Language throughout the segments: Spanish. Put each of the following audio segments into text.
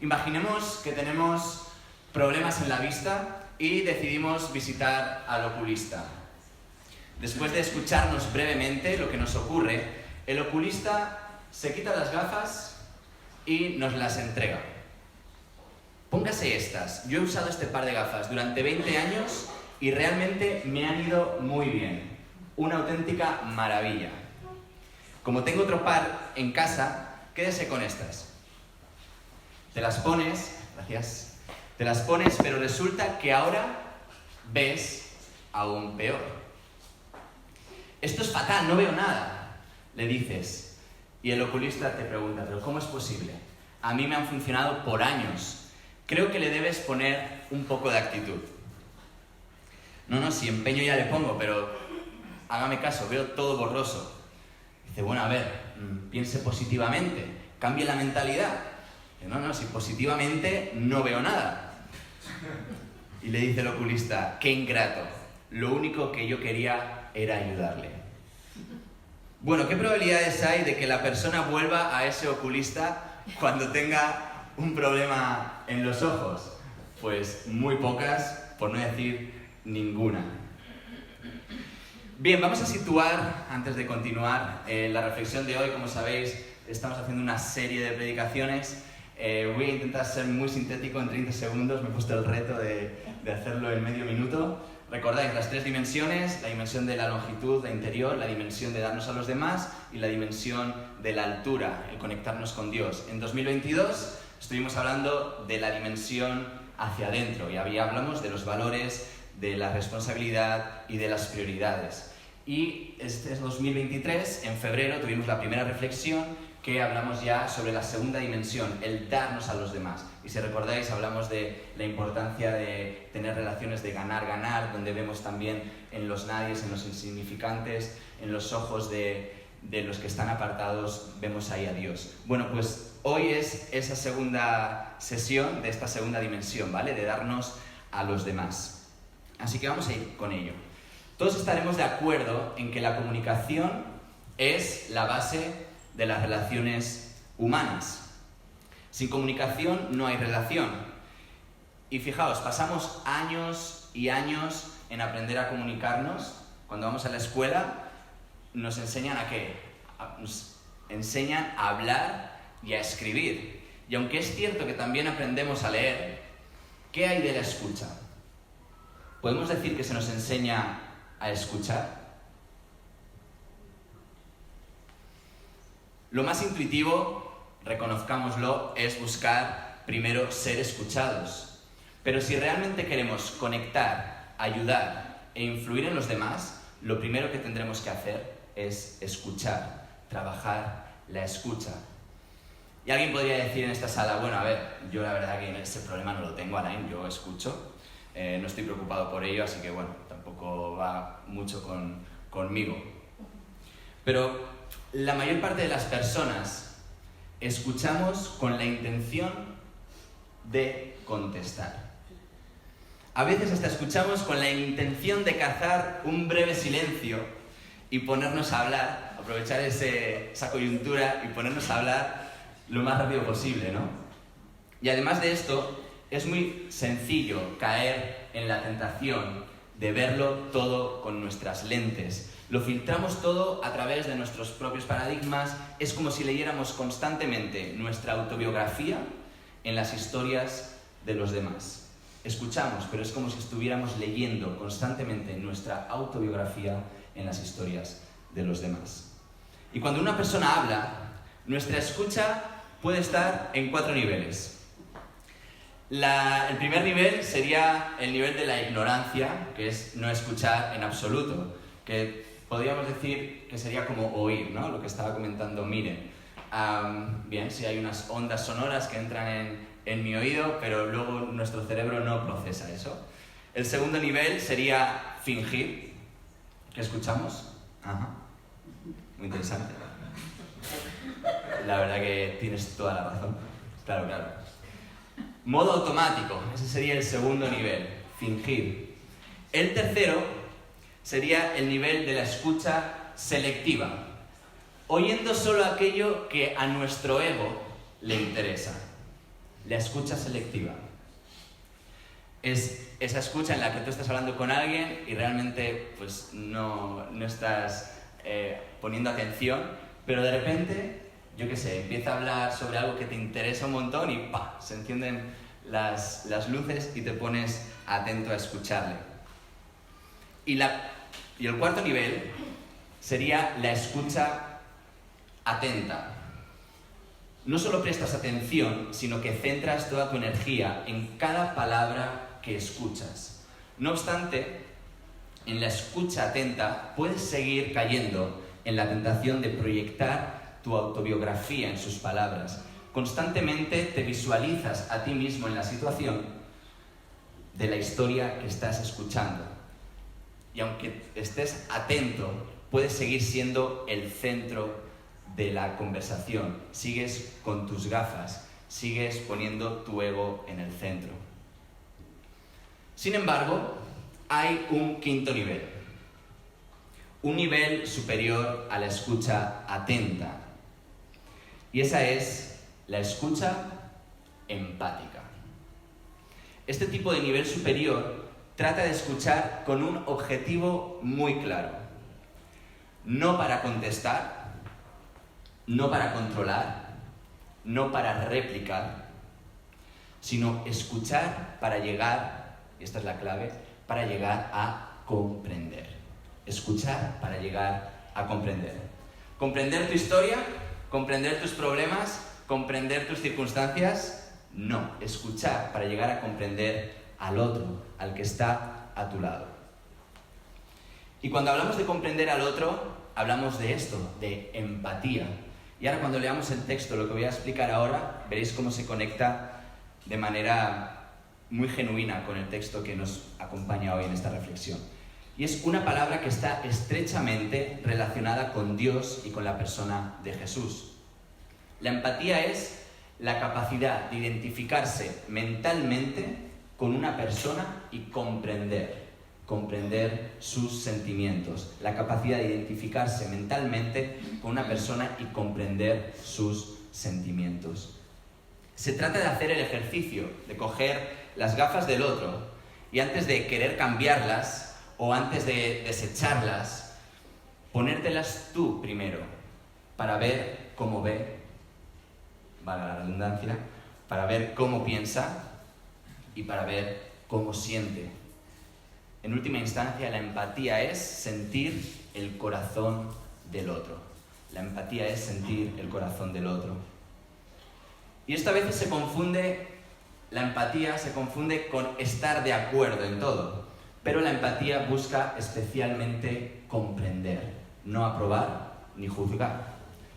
Imaginemos que tenemos problemas en la vista y decidimos visitar al oculista. Después de escucharnos brevemente lo que nos ocurre, el oculista se quita las gafas y nos las entrega. Póngase estas. Yo he usado este par de gafas durante 20 años y realmente me han ido muy bien. Una auténtica maravilla. Como tengo otro par en casa, quédese con estas. Te las pones, gracias, te las pones, pero resulta que ahora ves aún peor. Esto es fatal, no veo nada, le dices. Y el oculista te pregunta, ¿pero cómo es posible? A mí me han funcionado por años. Creo que le debes poner un poco de actitud. No, si empeño ya le pongo, pero hágame caso, veo todo borroso. Dice, bueno, a ver, piense positivamente, cambie la mentalidad. No, si positivamente no veo nada. Y le dice el oculista, qué ingrato, lo único que yo quería era ayudarle. Bueno, ¿qué probabilidades hay de que la persona vuelva a ese oculista cuando tenga un problema en los ojos? Pues muy pocas, por no decir ninguna. Bien, vamos a situar, antes de continuar, la reflexión de hoy. Como sabéis, estamos haciendo una serie de predicaciones. Voy a intentar ser muy sintético en 30 segundos. Me he puesto el reto de hacerlo en medio minuto. Recordáis las 3 dimensiones: la dimensión de la longitud, la interior, la dimensión de darnos a los demás y la dimensión de la altura, el conectarnos con Dios. En 2022 estuvimos hablando de la dimensión hacia adentro y hablamos de los valores, de la responsabilidad y de las prioridades. Y este es 2023, en febrero, tuvimos la primera reflexión que hablamos ya sobre la segunda dimensión, el darnos a los demás. Y si recordáis, hablamos de la importancia de tener relaciones de ganar-ganar, donde vemos también en los nadies, en los insignificantes, en los ojos de los que están apartados, vemos ahí a Dios. Bueno, pues hoy es esa segunda sesión de esta segunda dimensión, ¿vale? De darnos a los demás. Así que vamos a ir con ello. Todos estaremos de acuerdo en que la comunicación es la base de las relaciones humanas. Sin comunicación no hay relación. Y fijaos, pasamos años y años en aprender a comunicarnos. Cuando vamos a la escuela nos enseñan ¿a qué? Nos enseñan a hablar y a escribir. Y aunque es cierto que también aprendemos a leer, ¿qué hay de la escucha? ¿Podemos decir que se nos enseña a escuchar? Lo más intuitivo, reconozcámoslo, es buscar primero ser escuchados. Pero si realmente queremos conectar, ayudar e influir en los demás, lo primero que tendremos que hacer es escuchar, trabajar la escucha. Y alguien podría decir en esta sala, bueno, a ver, yo la verdad que ese problema no lo tengo, Alain, yo escucho, no estoy preocupado por ello, así que bueno, tampoco va mucho conmigo. Pero la mayor parte de las personas escuchamos con la intención de contestar. A veces hasta escuchamos con la intención de cazar un breve silencio y ponernos a hablar, aprovechar esa coyuntura y ponernos a hablar lo más rápido posible, ¿no? Y además de esto, es muy sencillo caer en la tentación de verlo todo con nuestras lentes. Lo filtramos todo a través de nuestros propios paradigmas. Es como si leyéramos constantemente nuestra autobiografía en las historias de los demás. Escuchamos, pero es como si estuviéramos leyendo constantemente nuestra autobiografía en las historias de los demás. Y cuando una persona habla, nuestra escucha puede estar en 4 niveles. El primer nivel sería el nivel de la ignorancia, que es no escuchar en absoluto, que podríamos decir que sería como oír, ¿no? Lo que estaba comentando Miren. Bien, sí hay unas ondas sonoras que entran en mi oído, pero luego nuestro cerebro no procesa eso. El segundo nivel sería fingir. ¿Qué escuchamos? Ajá. Muy interesante. La verdad que tienes toda la razón. Claro. Modo automático. Ese sería el segundo nivel. Fingir. El tercero sería el nivel de la escucha selectiva. Oyendo solo aquello que a nuestro ego le interesa. la escucha selectiva. Es esa escucha en la que tú estás hablando con alguien y realmente pues, no estás poniendo atención, pero de repente, yo qué sé, empieza a hablar sobre algo que te interesa un montón y ¡pah!, se encienden las luces y te pones atento a escucharle. Y el cuarto nivel sería la escucha atenta. No solo prestas atención, sino que centras toda tu energía en cada palabra que escuchas. No obstante, en la escucha atenta puedes seguir cayendo en la tentación de proyectar tu autobiografía en sus palabras. Constantemente te visualizas a ti mismo en la situación de la historia que estás escuchando. Y aunque estés atento, puedes seguir siendo el centro de la conversación. Sigues con tus gafas, sigues poniendo tu ego en el centro. Sin embargo, hay un quinto nivel. Un nivel superior a la escucha atenta. Y esa es la escucha empática. Este tipo de nivel superior trata de escuchar con un objetivo muy claro. No para contestar, no para controlar, no para replicar, sino escuchar para llegar, y esta es la clave, para llegar a comprender. Escuchar para llegar a comprender. Comprender tu historia, comprender tus problemas, comprender tus circunstancias, no. Escuchar para llegar a comprender al otro, al que está a tu lado. Y cuando hablamos de comprender al otro, hablamos de esto, de empatía. Y ahora cuando leamos el texto, lo que voy a explicar ahora, veréis cómo se conecta de manera muy genuina con el texto que nos acompaña hoy en esta reflexión. Y es una palabra que está estrechamente relacionada con Dios y con la persona de Jesús. La empatía es la capacidad de identificarse mentalmente con una persona y comprender sus sentimientos. La capacidad de identificarse mentalmente con una persona y comprender sus sentimientos. Se trata de hacer el ejercicio, de coger las gafas del otro y antes de querer cambiarlas o antes de desecharlas, ponértelas tú primero para ver cómo ve, valga la redundancia, para ver cómo piensa y para ver cómo siente. En última instancia, la empatía es sentir el corazón del otro. La empatía es sentir el corazón del otro. Y esto a veces la empatía se confunde con estar de acuerdo en todo. Pero la empatía busca especialmente comprender, no aprobar ni juzgar.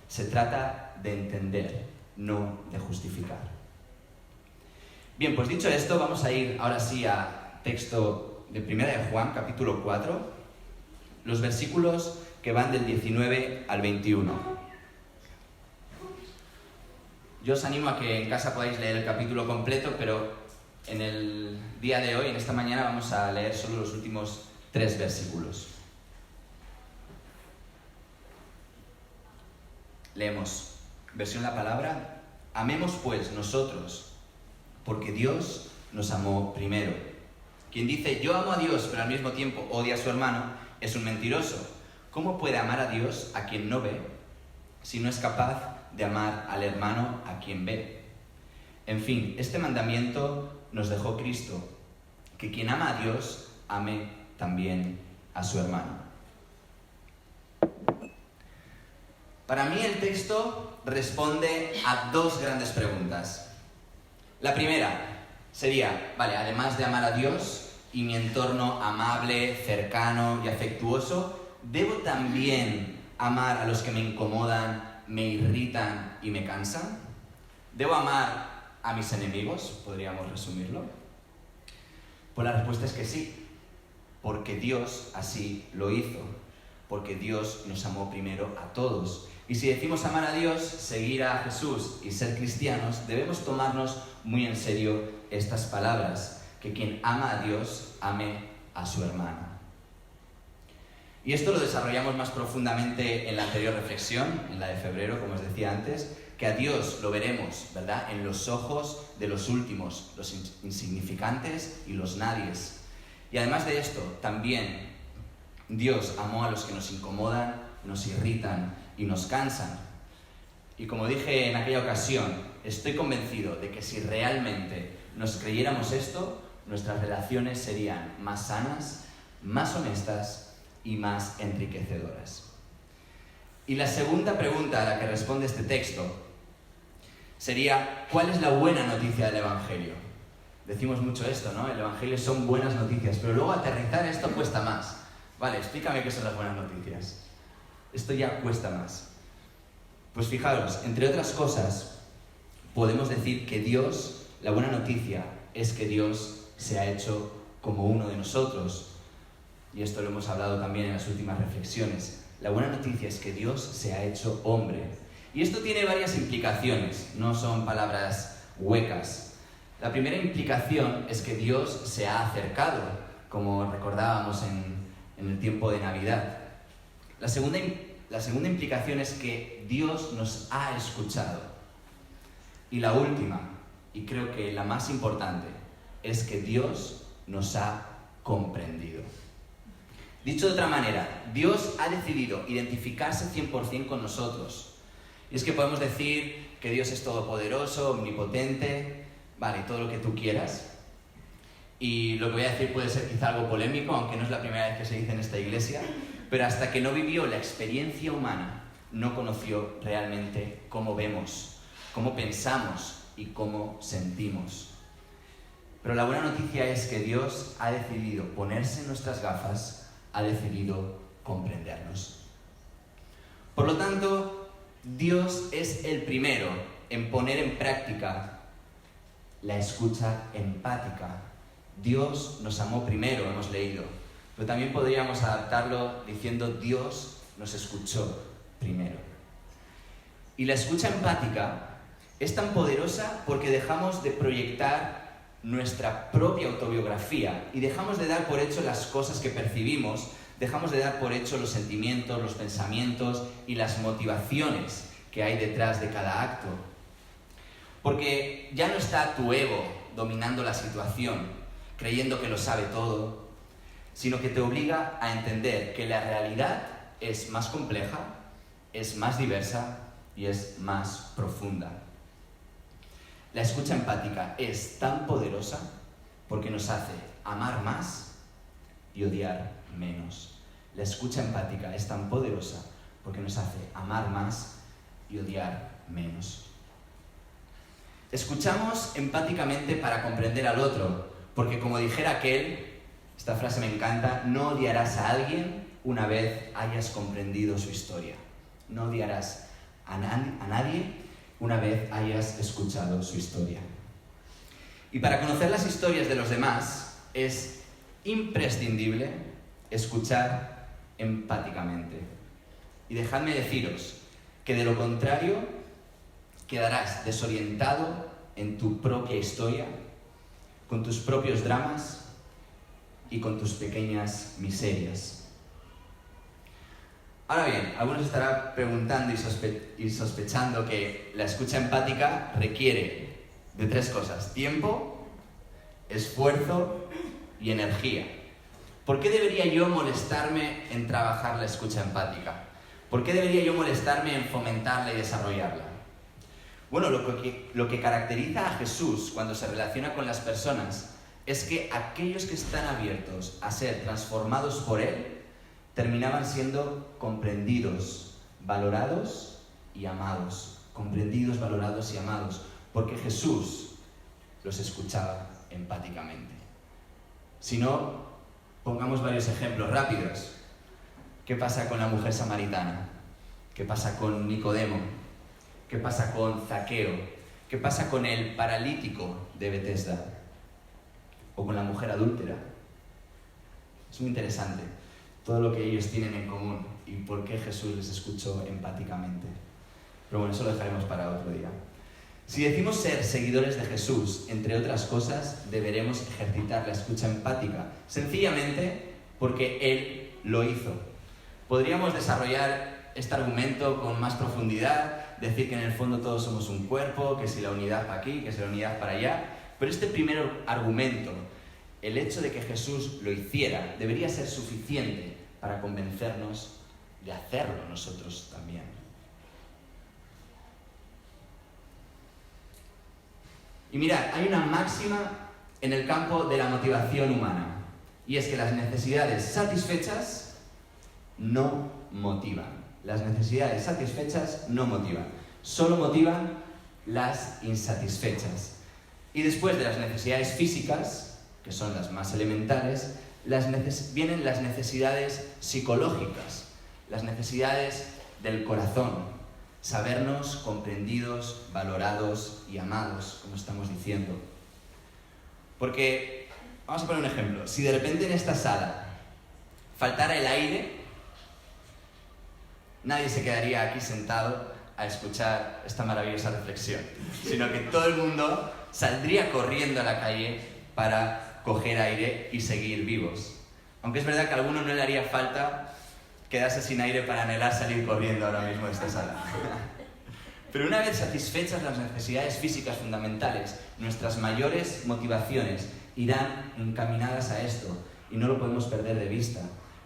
Se trata de entender, no de justificar. Bien, pues dicho esto, vamos a ir ahora sí a texto de 1 de Juan, capítulo 4, los versículos que van del 19 al 21. Yo os animo a que en casa podáis leer el capítulo completo, pero en el día de hoy, en esta mañana, vamos a leer solo los últimos 3 versículos. Leemos, versión La Palabra. Amemos pues nosotros, porque Dios nos amó primero. Quien dice yo amo a Dios, pero al mismo tiempo odia a su hermano, es un mentiroso. ¿Cómo puede amar a Dios a quien no ve, si no es capaz de amar al hermano a quien ve? En fin, este mandamiento nos dejó Cristo, que quien ama a Dios, ame también a su hermano. Para mí el texto responde a 2 grandes preguntas. La primera sería, vale, además de amar a Dios y mi entorno amable, cercano y afectuoso, ¿debo también amar a los que me incomodan, me irritan y me cansan? ¿Debo amar a mis enemigos? ¿Podríamos resumirlo? Pues la respuesta es que sí, porque Dios así lo hizo, porque Dios nos amó primero a todos. Y si decimos amar a Dios, seguir a Jesús y ser cristianos, debemos tomarnos muy en serio estas palabras, que quien ama a Dios, ame a su hermano. Y esto lo desarrollamos más profundamente en la anterior reflexión, en la de febrero, como os decía antes, que a Dios lo veremos, ¿verdad?, en los ojos de los últimos, los insignificantes y los nadies. Y además de esto, también Dios amó a los que nos incomodan, nos irritan y nos cansan. Y como dije en aquella ocasión, estoy convencido de que si realmente nos creyéramos esto, nuestras relaciones serían más sanas, más honestas y más enriquecedoras. Y la segunda pregunta a la que responde este texto sería, ¿cuál es la buena noticia del Evangelio? Decimos mucho esto, ¿no? El Evangelio son buenas noticias, pero luego aterrizar esto cuesta más. Vale, explícame qué son las buenas noticias. Esto ya cuesta más. Pues fijaros, entre otras cosas, podemos decir que Dios, la buena noticia es que Dios se ha hecho como uno de nosotros. Y esto lo hemos hablado también en las últimas reflexiones. La buena noticia es que Dios se ha hecho hombre. Y esto tiene varias implicaciones, no son palabras huecas. La primera implicación es que Dios se ha acercado, como recordábamos en el tiempo de Navidad. La segunda implicación es que Dios nos ha escuchado. Y la última, y creo que la más importante, es que Dios nos ha comprendido. Dicho de otra manera, Dios ha decidido identificarse 100% con nosotros. Y es que podemos decir que Dios es todopoderoso, omnipotente, vale, todo lo que tú quieras. Y lo que voy a decir puede ser quizá algo polémico, aunque no es la primera vez que se dice en esta iglesia, pero hasta que no vivió la experiencia humana, no conoció realmente cómo vemos, cómo pensamos y cómo sentimos. Pero la buena noticia es que Dios ha decidido ponerse en nuestras gafas, ha decidido comprendernos. Por lo tanto, Dios es el primero en poner en práctica la escucha empática. Dios nos amó primero, hemos leído, pero también podríamos adaptarlo diciendo Dios nos escuchó primero. Y la escucha empática es tan poderosa porque dejamos de proyectar nuestra propia autobiografía y dejamos de dar por hecho las cosas que percibimos, dejamos de dar por hecho los sentimientos, los pensamientos y las motivaciones que hay detrás de cada acto. Porque ya no está tu ego dominando la situación, creyendo que lo sabe todo, sino que te obliga a entender que la realidad es más compleja, es más diversa y es más profunda. La escucha empática es tan poderosa porque nos hace amar más y odiar menos. La escucha empática es tan poderosa porque nos hace amar más y odiar menos. Escuchamos empáticamente para comprender al otro, porque como dijera aquel, esta frase me encanta, no odiarás a alguien una vez hayas comprendido su historia. No odiarás a nadie una vez hayas escuchado su historia. Y para conocer las historias de los demás es imprescindible escuchar empáticamente. Y dejadme deciros que de lo contrario quedarás desorientado en tu propia historia, con tus propios dramas y con tus pequeñas miserias. Ahora bien, algunos estarán preguntando y sospechando que la escucha empática requiere de 3 cosas: tiempo, esfuerzo y energía. ¿Por qué debería yo molestarme en trabajar la escucha empática? ¿Por qué debería yo molestarme en fomentarla y desarrollarla? Bueno, lo que caracteriza a Jesús cuando se relaciona con las personas es que aquellos que están abiertos a ser transformados por Él terminaban siendo comprendidos, valorados y amados. Comprendidos, valorados y amados, porque Jesús los escuchaba empáticamente. Si no, pongamos varios ejemplos rápidos. ¿Qué pasa con la mujer samaritana? ¿Qué pasa con Nicodemo? ¿Qué pasa con Zaqueo? ¿Qué pasa con el paralítico de Betesda? ¿O con la mujer adúltera? Es muy interesante todo lo que ellos tienen en común y por qué Jesús les escuchó empáticamente. Pero bueno, eso lo dejaremos para otro día. Si decimos ser seguidores de Jesús, entre otras cosas, deberemos ejercitar la escucha empática, sencillamente porque Él lo hizo. Podríamos desarrollar este argumento con más profundidad decir que en el fondo todos somos un cuerpo, que si la unidad para aquí, que si la unidad para allá. Pero este primer argumento, el hecho de que Jesús lo hiciera, debería ser suficiente para convencernos de hacerlo nosotros también. Y mirad, hay una máxima en el campo de la motivación humana, y es que las necesidades satisfechas no motivan. Las necesidades satisfechas no motivan. Solo motivan las insatisfechas. Y después de las necesidades físicas, que son las más elementales, vienen las necesidades psicológicas, las necesidades del corazón. Sabernos comprendidos, valorados y amados, como estamos diciendo. Porque, vamos a poner un ejemplo, si de repente en esta sala faltara el aire, nadie se quedaría aquí sentado a escuchar esta maravillosa reflexión, sino que todo el mundo saldría corriendo a la calle para coger aire y seguir vivos. Aunque es verdad que a alguno no le haría falta quedarse sin aire para anhelar salir corriendo ahora mismo de esta sala. Pero una vez satisfechas las necesidades físicas fundamentales, nuestras mayores motivaciones irán encaminadas a esto, y no lo podemos perder de vista.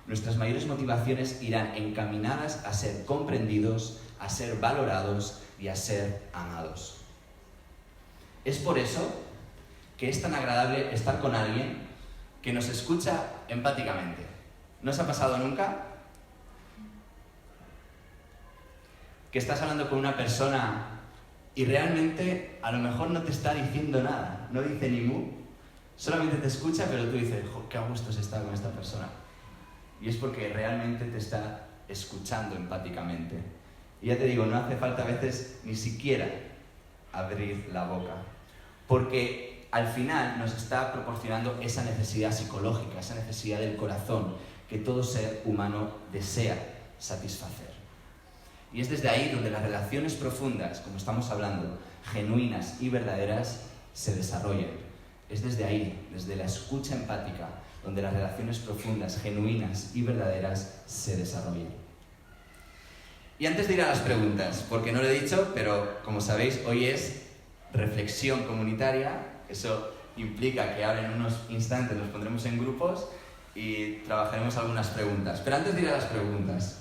Nuestras mayores motivaciones irán encaminadas a ser comprendidos, a ser valorados y a ser amados. Es por eso que es tan agradable estar con alguien que nos escucha empáticamente. ¿No os ha pasado nunca que estás hablando con una persona y realmente a lo mejor no te está diciendo nada, no dice ni mu, solamente te escucha, pero tú dices, qué a gusto se está con esta persona? Y es porque realmente te está escuchando empáticamente. Y ya te digo, no hace falta a veces ni siquiera abrir la boca, porque al final nos está proporcionando esa necesidad psicológica, esa necesidad del corazón que todo ser humano desea satisfacer. Y es desde ahí donde las relaciones profundas, como estamos hablando, genuinas y verdaderas, se desarrollan. Es desde ahí, desde la escucha empática, donde las relaciones profundas, genuinas y verdaderas se desarrollan. Y antes de ir a las preguntas, porque no lo he dicho, pero como sabéis, hoy es reflexión comunitaria. Eso implica que ahora en unos instantes nos pondremos en grupos y trabajaremos algunas preguntas. Pero antes de ir a las preguntas,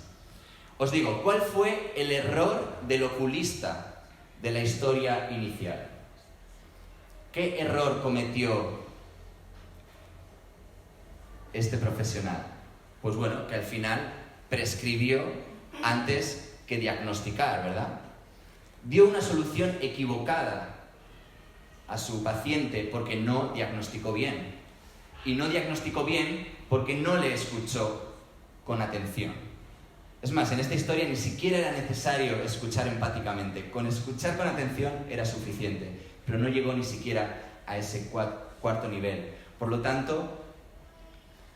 os digo, ¿cuál fue el error del oculista de la historia inicial? ¿Qué error cometió este profesional? Pues bueno, que al final prescribió antes que diagnosticar, ¿verdad? Dio una solución equivocada a su paciente porque no diagnosticó bien. Y no diagnosticó bien porque no le escuchó con atención. Es más, en esta historia ni siquiera era necesario escuchar empáticamente. Con escuchar con atención era suficiente, pero no llegó ni siquiera a ese cuarto nivel. Por lo tanto,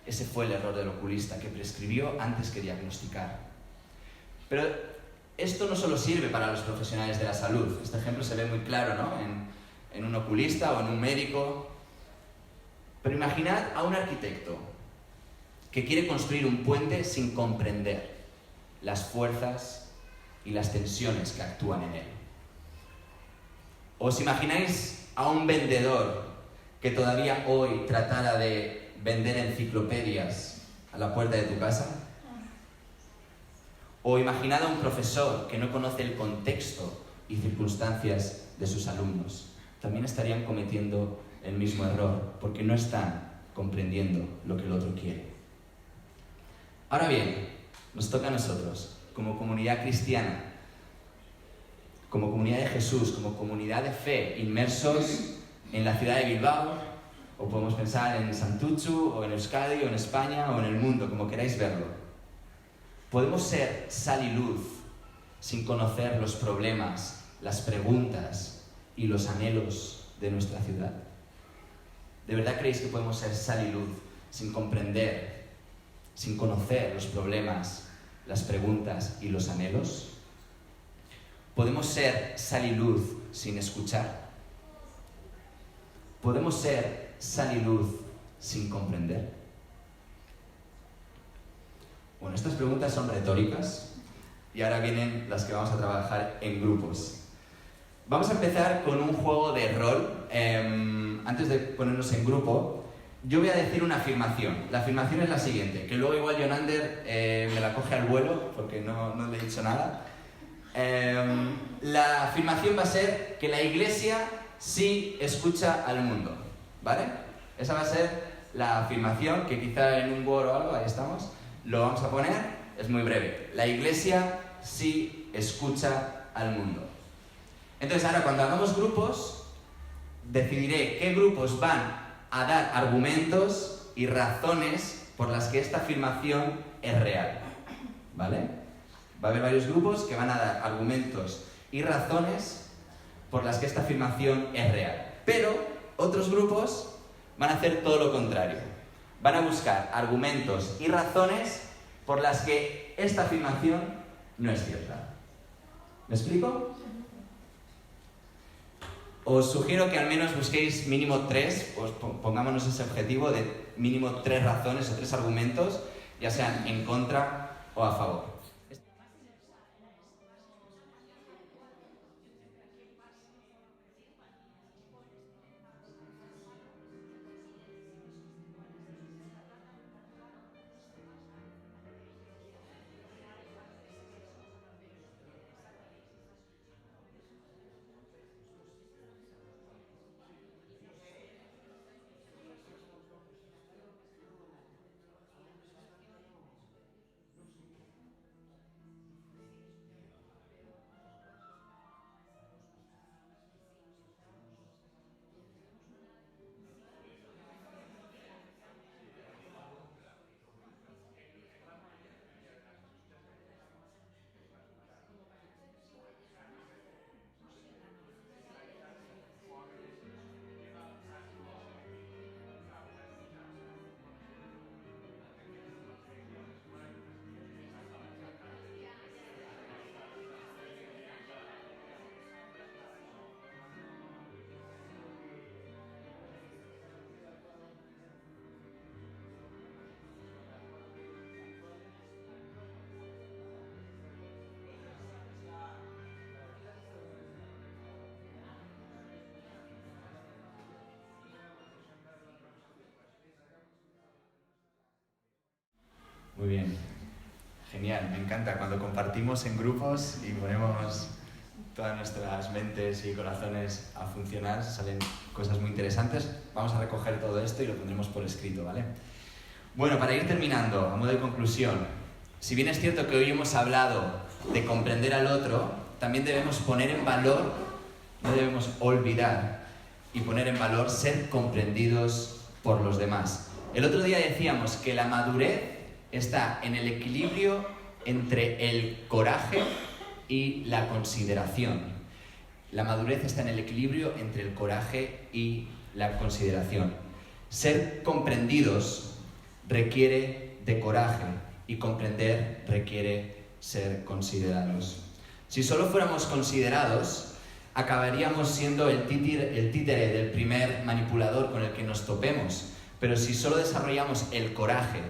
ese fue el error del oculista, que prescribió antes que diagnosticar. Pero esto no solo sirve para los profesionales de la salud. Este ejemplo se ve muy claro, ¿no? En un oculista o en un médico. Pero imaginad a un arquitecto que quiere construir un puente sin comprender las fuerzas y las tensiones que actúan en él. ¿Os imagináis a un vendedor que todavía hoy tratara de vender enciclopedias a la puerta de tu casa? ¿O imaginad a un profesor que no conoce el contexto y circunstancias de sus alumnos? También estarían cometiendo el mismo error, porque no están comprendiendo lo que el otro quiere. Ahora bien, nos toca a nosotros, como comunidad cristiana, como comunidad de Jesús, como comunidad de fe, inmersos en la ciudad de Bilbao, o podemos pensar en Santuchu, o en Euskadi, o en España, o en el mundo, como queráis verlo. Podemos ser sal y luz sin conocer los problemas, las preguntas y los anhelos de nuestra ciudad. ¿De verdad creéis que podemos ser sal y luz sin comprender, sin conocer los problemas, las preguntas y los anhelos? ¿Podemos ser sal y luz sin escuchar? ¿Podemos ser sal y luz sin comprender? Bueno, estas preguntas son retóricas y ahora vienen las que vamos a trabajar en grupos. Vamos a empezar con un juego de rol. Antes de ponernos en grupo, yo voy a decir una afirmación. La afirmación es la siguiente, que luego igual Jonander me la coge al vuelo, porque no le he dicho nada. La afirmación va a ser que la Iglesia sí escucha al mundo, ¿vale? Esa va a ser la afirmación, que quizá en un Word o algo, ahí estamos, lo vamos a poner, es muy breve. La Iglesia sí escucha al mundo. Entonces ahora cuando hagamos grupos, decidiré qué grupos van a dar argumentos y razones por las que esta afirmación es real, ¿vale? Va a haber varios grupos que van a dar argumentos y razones por las que esta afirmación es real. Pero otros grupos van a hacer todo lo contrario. Van a buscar argumentos y razones por las que esta afirmación no es cierta. ¿Me explico? Os sugiero que al menos busquéis mínimo 3, pues pongámonos ese objetivo de mínimo 3 razones o 3 argumentos, ya sean en contra o a favor. Muy bien, genial, me encanta cuando compartimos en grupos y ponemos todas nuestras mentes y corazones a funcionar, salen cosas muy interesantes. Vamos a recoger todo esto y lo pondremos por escrito, ¿vale? Bueno, para ir terminando, a modo de conclusión, si bien es cierto que hoy hemos hablado de comprender al otro, también debemos poner en valor, no debemos olvidar y poner en valor ser comprendidos por los demás. El otro día decíamos que la madurez está en el equilibrio entre el coraje y la consideración. La madurez está en el equilibrio entre el coraje y la consideración. Ser comprendidos requiere de coraje y comprender requiere ser considerados. Si solo fuéramos considerados, acabaríamos siendo el títere del primer manipulador con el que nos topemos. Pero si solo desarrollamos el coraje,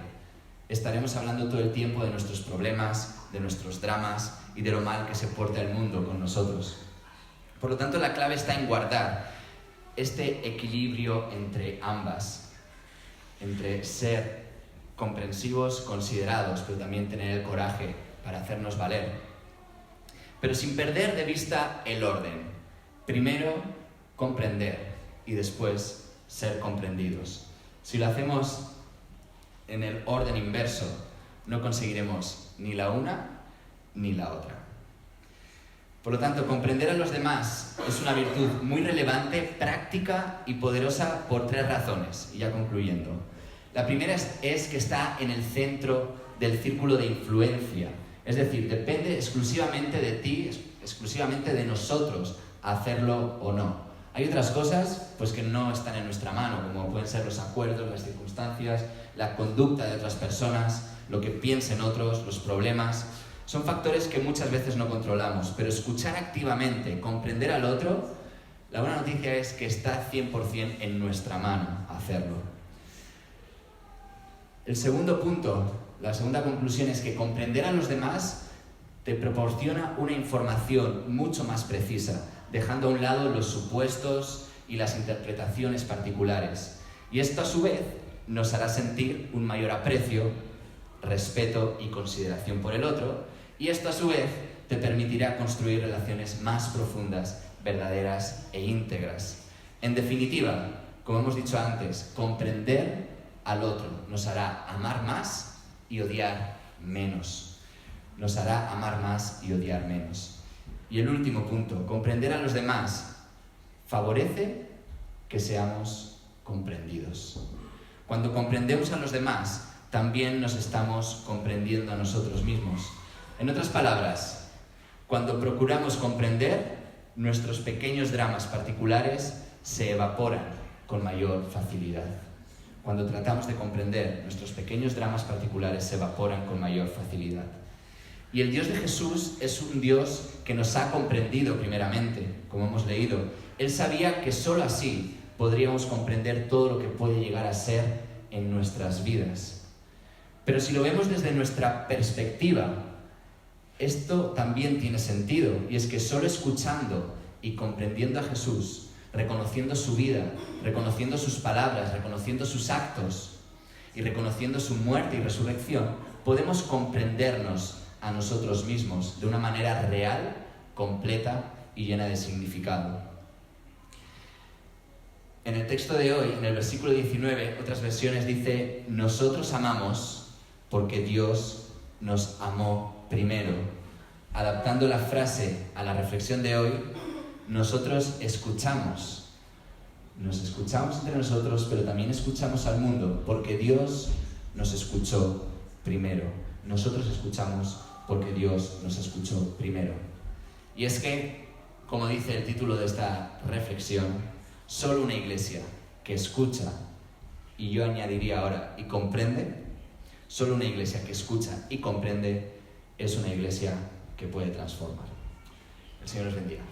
estaremos hablando todo el tiempo de nuestros problemas, de nuestros dramas y de lo mal que se porta el mundo con nosotros. Por lo tanto, la clave está en guardar este equilibrio entre ambas, entre ser comprensivos, considerados, pero también tener el coraje para hacernos valer. Pero sin perder de vista el orden. Primero, comprender y después ser comprendidos. Si lo hacemos en el orden inverso, no conseguiremos ni la una ni la otra. Por lo tanto, comprender a los demás es una virtud muy relevante, práctica y poderosa por 3 razones, y ya concluyendo. La primera es que está en el centro del círculo de influencia, es decir, depende exclusivamente de ti, exclusivamente de nosotros, hacerlo o no. Hay otras cosas pues, que no están en nuestra mano, como pueden ser los acuerdos, las circunstancias, la conducta de otras personas, lo que piensen otros, los problemas. Son factores que muchas veces no controlamos, pero escuchar activamente, comprender al otro, la buena noticia es que está 100% en nuestra mano hacerlo. El segundo punto, la segunda conclusión es que comprender a los demás te proporciona una información mucho más precisa, dejando a un lado los supuestos y las interpretaciones particulares. Y esto a su vez nos hará sentir un mayor aprecio, respeto y consideración por el otro, y esto a su vez te permitirá construir relaciones más profundas, verdaderas e íntegras. En definitiva, como hemos dicho antes, comprender al otro nos hará amar más y odiar menos. Nos hará amar más y odiar menos. Y el último punto, comprender a los demás favorece que seamos comprendidos. Cuando comprendemos a los demás, también nos estamos comprendiendo a nosotros mismos. En otras palabras, cuando procuramos comprender, nuestros pequeños dramas particulares se evaporan con mayor facilidad. Cuando tratamos de comprender, nuestros pequeños dramas particulares se evaporan con mayor facilidad. Y el Dios de Jesús es un Dios que nos ha comprendido primeramente, como hemos leído. Él sabía que solo así podríamos comprender todo lo que puede llegar a ser en nuestras vidas. Pero si lo vemos desde nuestra perspectiva, esto también tiene sentido, y es que solo escuchando y comprendiendo a Jesús, reconociendo su vida, reconociendo sus palabras, reconociendo sus actos y reconociendo su muerte y resurrección, podemos comprendernos a nosotros mismos de una manera real, completa y llena de significado. En el texto de hoy, en el versículo 19, otras versiones dice: nosotros amamos porque Dios nos amó primero. Adaptando la frase a la reflexión de hoy, nosotros escuchamos. Nos escuchamos entre nosotros, pero también escuchamos al mundo, porque Dios nos escuchó primero. Nosotros escuchamos porque Dios nos escuchó primero. Y es que, como dice el título de esta reflexión, solo una iglesia que escucha, y yo añadiría ahora, y comprende, solo una iglesia que escucha y comprende es una iglesia que puede transformar. El Señor os bendiga.